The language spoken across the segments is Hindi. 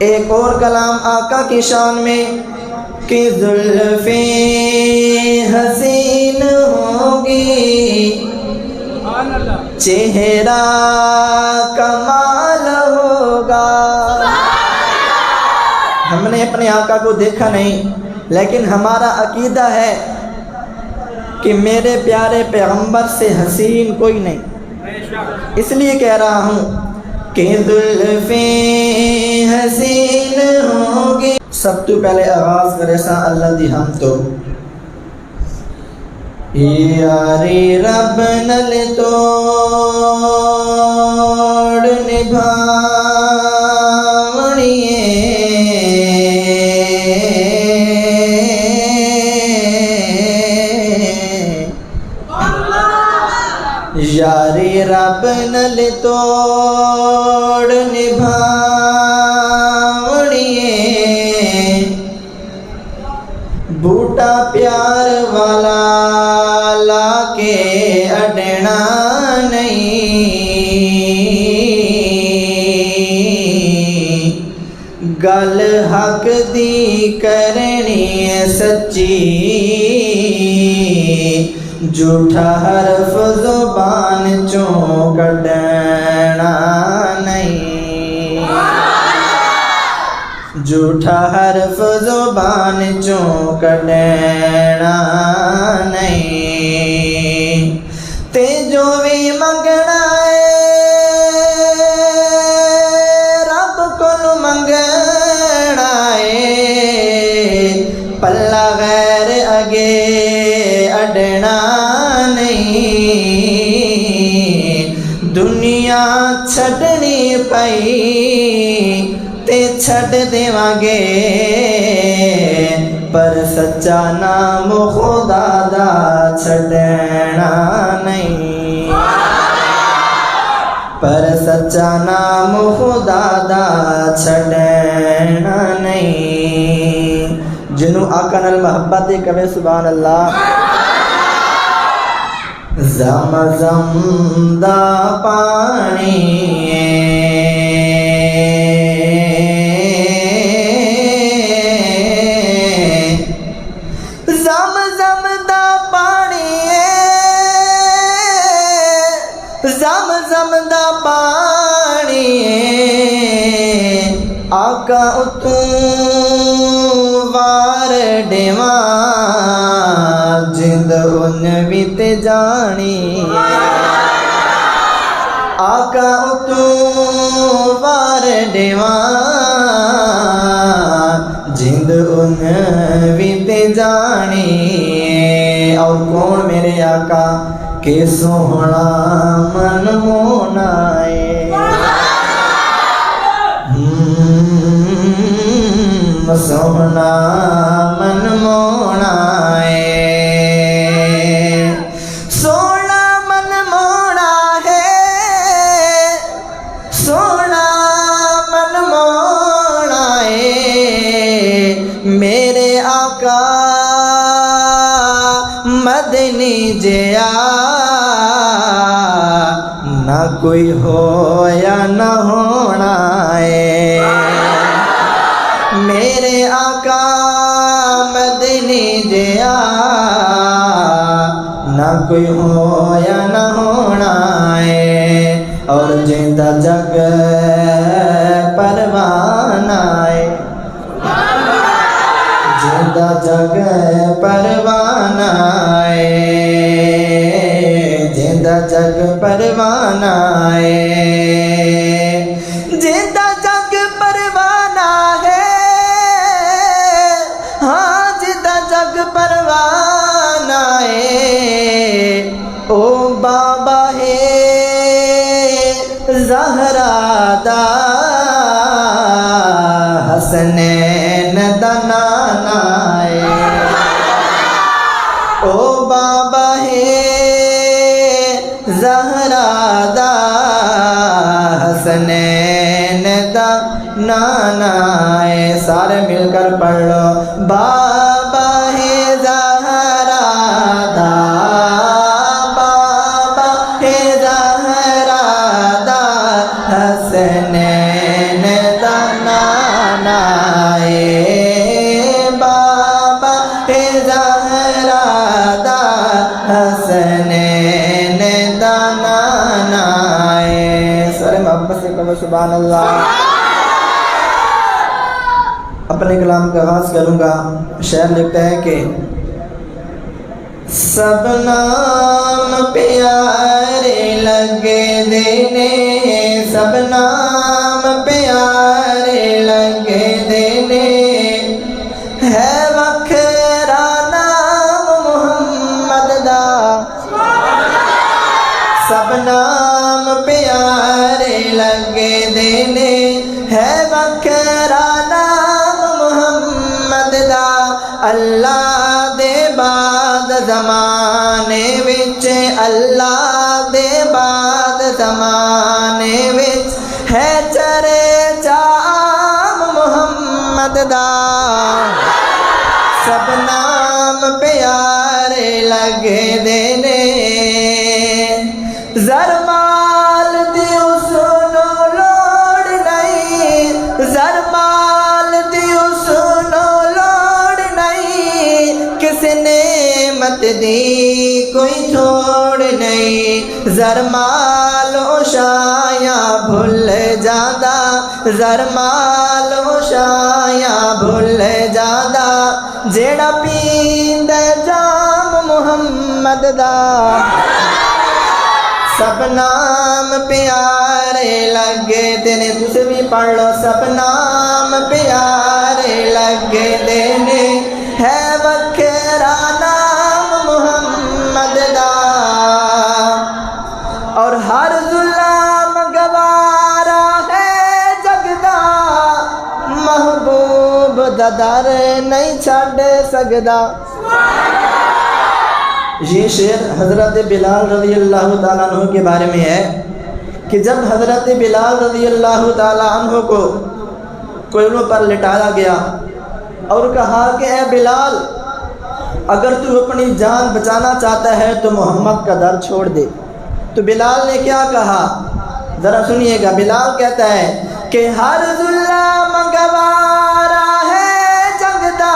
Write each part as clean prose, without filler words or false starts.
एक और कलाम आका की शान में कि जुल्फ़े हसीन होगी, चेहरा कमाल होगा। हमने अपने आका को देखा नहीं, लेकिन हमारा अकीदा है कि मेरे प्यारे पैगंबर से हसीन कोई नहीं। इसलिए कह रहा हूँ कि जुल्फ़े हसीन होगी। सब तो पहले आगाज़ करे सा अल्लाह दी हम तो यारे रब नल तोड़ निभावणिए, यारे रब नल तोड़ निभावणिए, बूटा प्यार वाला लाके अडना नहीं, गल हक दी करनी सच्ची, झूठा हरफ ज़ुबान चों कढ़ना नहीं, झूठा हरफ ज़ुबान चों कढ़ना नहीं। ते जो भी मंगना है रब कोल मंगना है, पल्ला गैर अगे अडना नहीं, दुनिया छड़नी पई ते छड़ देवांगे, पर सच्चा नाम खुदा दा छड़ना नहीं, पर सच्चा नाम खुदा दा छड़ना नहीं। जिन्हू आका नाल मोहब्बत कवे सुभान अल्लाह। ज़म-ज़म दा पानी ज़म-ज़म दा पानी, ज़म-ज़म दा पानी, आका उतों वार देवा जिंद उन वित जानी, आका उतों वार देवा जिंद उन वित जानी। और कौन मेरे आका के सोहना मन मोनाए, सोहना मन मोनाए, सोना मन मोना है, सोना मन मोना है, मेरे आका मदनी जया, ना कोई हो या न होना है, मेरे आका मदनी जया, ना कोई हो या न होना है। और जिंदा जग परवाना है, जिंदा जग परवाना है, जिंदा जग परवाना है, जिंदा जग परवाना है, हाँ जिंदा जग परवाना है। ओ बाबा है ज़हरा दा हसनैन दा नाना है, ओ बाबा है ज़हरा दा हसनैन दा नाना है। सारे मिलकर पढ़ लो, बाबा है ज़हरा दा, बाबा है ज़हरा दा हसनैन दा नाना बोलो सुभान अल्लाह। अपने कलाम का आगाज़ करूँगा। शेर लिखता है कि सब नाम प्यारे लगे देने, सब नाम प्यारे लगे देने, है वखरा नाम मुहम्मद दा। सब नाम प्यारे लगे देने, है वखरा नाम मुहम्मद दा। अल्लाह दे बाद ज़माने विच, अल्लाह दे बाद ज़माने विच, है चर्चा आम मुहम्मद दा। सब नाम प्यारे लगे देने, ज़रमाल दी उसनो लोड़ नहीं, ज़रमाल दी उसनो लोड़ नहीं, किसने मत दी कोई छोड़ नहीं। ज़रमालो शाया भुल जादा, ज़रमालो शाया भुल जादा, जेड़ा पींदा जाम मुहम्मद दा। सब नाम प्यारे लगे देने, तुझे भी पढ़ लो। सब नाम प्यारे लगे देने, है वखरा नाम मुहम्मद दा। और हर जुल्म गवारा है जगदा, महबूब दा दर नहीं छड़ सकदा। ये शेर हज़रत बिलाल रज़ी अल्लाह ताला अन्हु के बारे में है कि जब हज़रत बिलाल रज़ी अल्लाह ताला अन्हु को कोयलों पर लिटाया गया और कहा कि ए बिलाल, अगर तू अपनी जान बचाना चाहता है तो मोहम्मद का दर छोड़ दे। तो बिलाल ने क्या कहा, ज़रा सुनिएगा। बिलाल कहता है कि हर जुल्म गवारा है जगदा,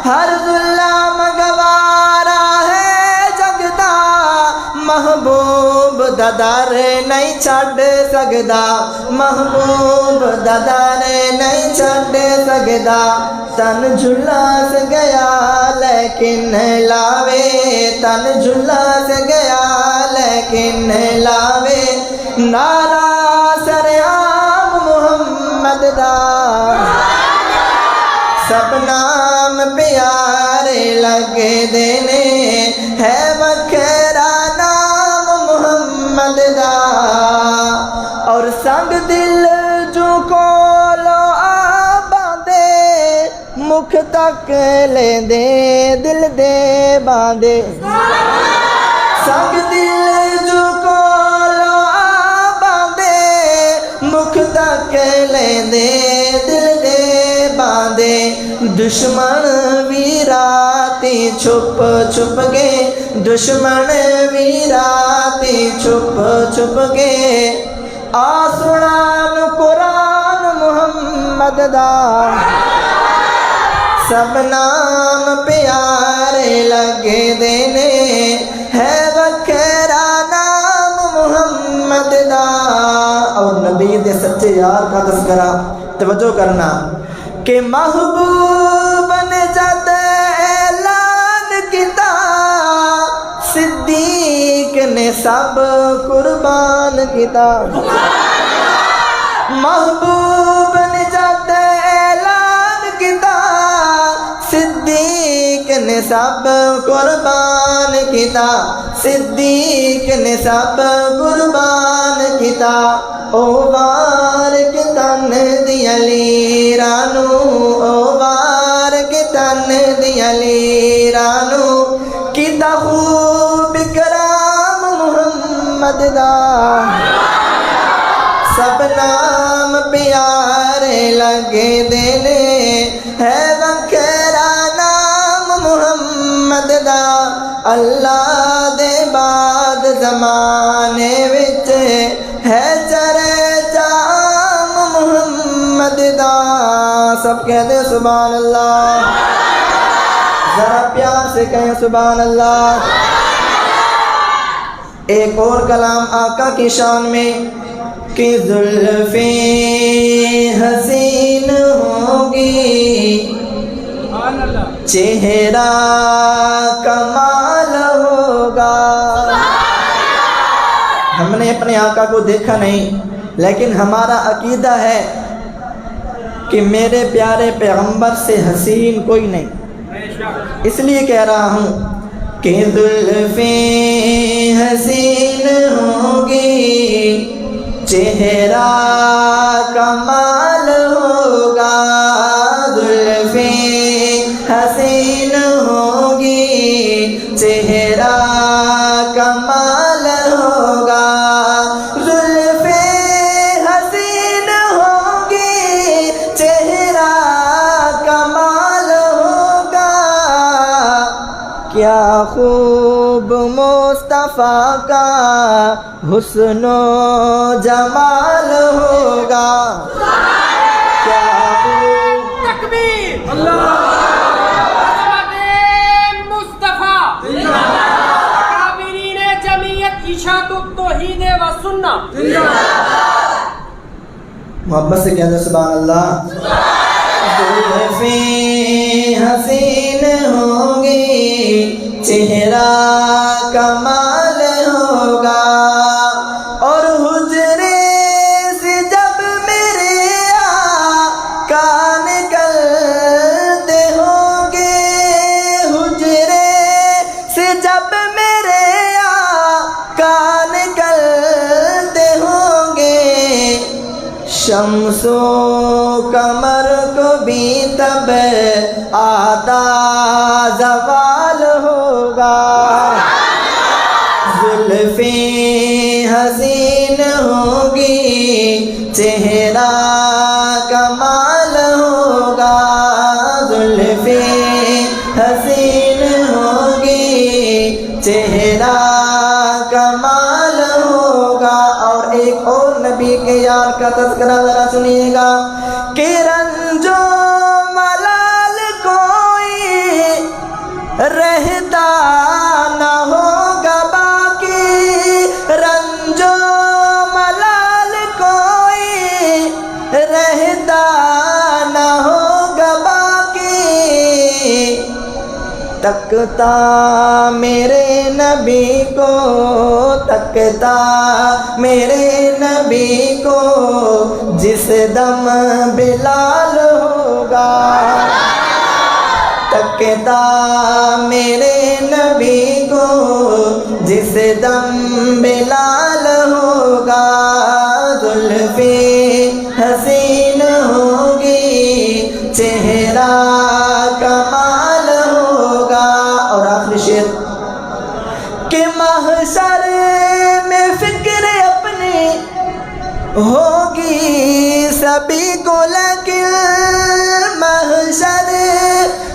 हर जुल्म गवारा है जगदा, महबूब दा दर नहीं छड़ सकदा, महबूब दा दर नहीं छड़ सकदा। तन झुलास गया लेकिन लावे, तन झुलास गया लेकिन लावे, नारा सरेआम मुहम्मद दा। सब नाम प्यारे लगे देने, है वखरा नाम मुहम्मद दा। और संग दिल जो कोलो आबादे, मुख तक ले दे दिल दे बांधे। संग दिल जो कोलो आबादे, मुख तक ले दे दिल दे बांधे। दुश्मन वीराती छुप छुप के, दुश्मन वीराती छुप छुप के, आ सुनान कुरान मुहम्मद दा। सब नाम प्यारे लगे देने, है वखरा नाम मुहम्मद दा। और नबी दे सच्चे यार का तज़किरा तवज्जो करना कि महबूब ने जद ऐलान किता, सिद्दीक ने सब कुर्बान किता। महबूब ने जद ऐलान किता, सिद्दीक ने सब कुर्बान किता, सिद्दीक ने सब कुर्बान किता। ओ वार के तन दिया लीरानू, ओ वार के तन दिया लीरानू, किता खूब कराम मुहम्मद दा। सब नाम प्यारे लगे देने, है वखरा नाम मुहम्मद दा। अल्लाह दे बाद ज़माने विच, है चर्चा आम मुहम्मद दा। सब कहते सुभान अल्लाह, जरा प्यार से कहें सुभान अल्लाह। एक और कलाम आका की शान में कि जुल्फ़े हसीन होगी, चेहरा कमाल होगा। हमने अपने आका को देखा नहीं, लेकिन हमारा अकीदा है कि मेरे प्यारे पैगंबर से हसीन कोई नहीं। इसलिए कह रहा हूँ कि जुल्फ़े हसीन होगी, चेहरा कमाल होगा। जुल्फ़े हसीन होगी, चेहरा कमाल होगा। जुल्फ़े हसीन होगी, चेहरा कमाल होगा। क्या खूब मुस्तफ़ा का हुस्नो जमाल होगा। क्या खूब तकबीर अल्लाह मुस्तफा काबिरीने जमीयत इशातुत तौहीद व सुन्नह मोहब्बत से कहते सुभान अल्लाह। जुल्फ़े हसीन होंगी, चेहरा कमाल होगा। और हुजरे से जब मेरे आका निकलते होंगे, हुजरे से जब मेरे आका निकलते होंगे, शम्सो कमर को भी तब आता ज़वाल होगा। जुल्फ़े हसीन होगी, चेहरा कमाल होगा। जुल्फ़े हसीन होगी, चेहरा कमाल होगा। और एक और नबी के यार का तज़किरा ज़रा सुनिएगा कि रंजो मलाल कोई रहता न होगा बाकी। रंजो मलाल कोई रहता न होगा बाकी। तकता मेरे नबी को, तकता मेरे नबी को जिस दम बिलाल होगा। तकता मेरे नबी को जिस दम बिलाल होगा। जुल्फ़े हसीन होगी, चेहरा कमाल होगा। और आखिरी शेर कि महशर में फिक्र अपनी होगी सभी को, लेकिन महशर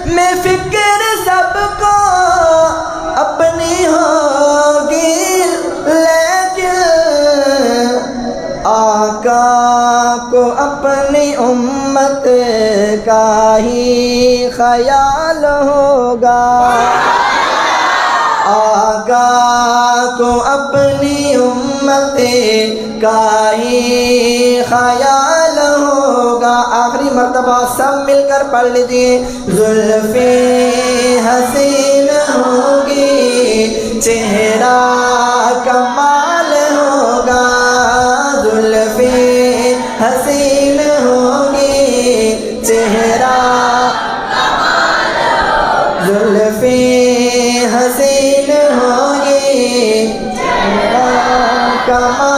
में फिक्र सबको अपनी होगी। लेकिन आका को अपनी उम्मत का ही ख्याल होगा। आका को अपनी उम्मत का ही ख्याल होगा। आखिरी मर्तबा सब मिलकर पढ़ लीजिए। जुल्फ़े हसीन होगी, चेहरा कमाल होगा। जुल्फ़े हसीन होगी, चेहरा जुल्फ़े हसीन होगी, चेहरा कमाल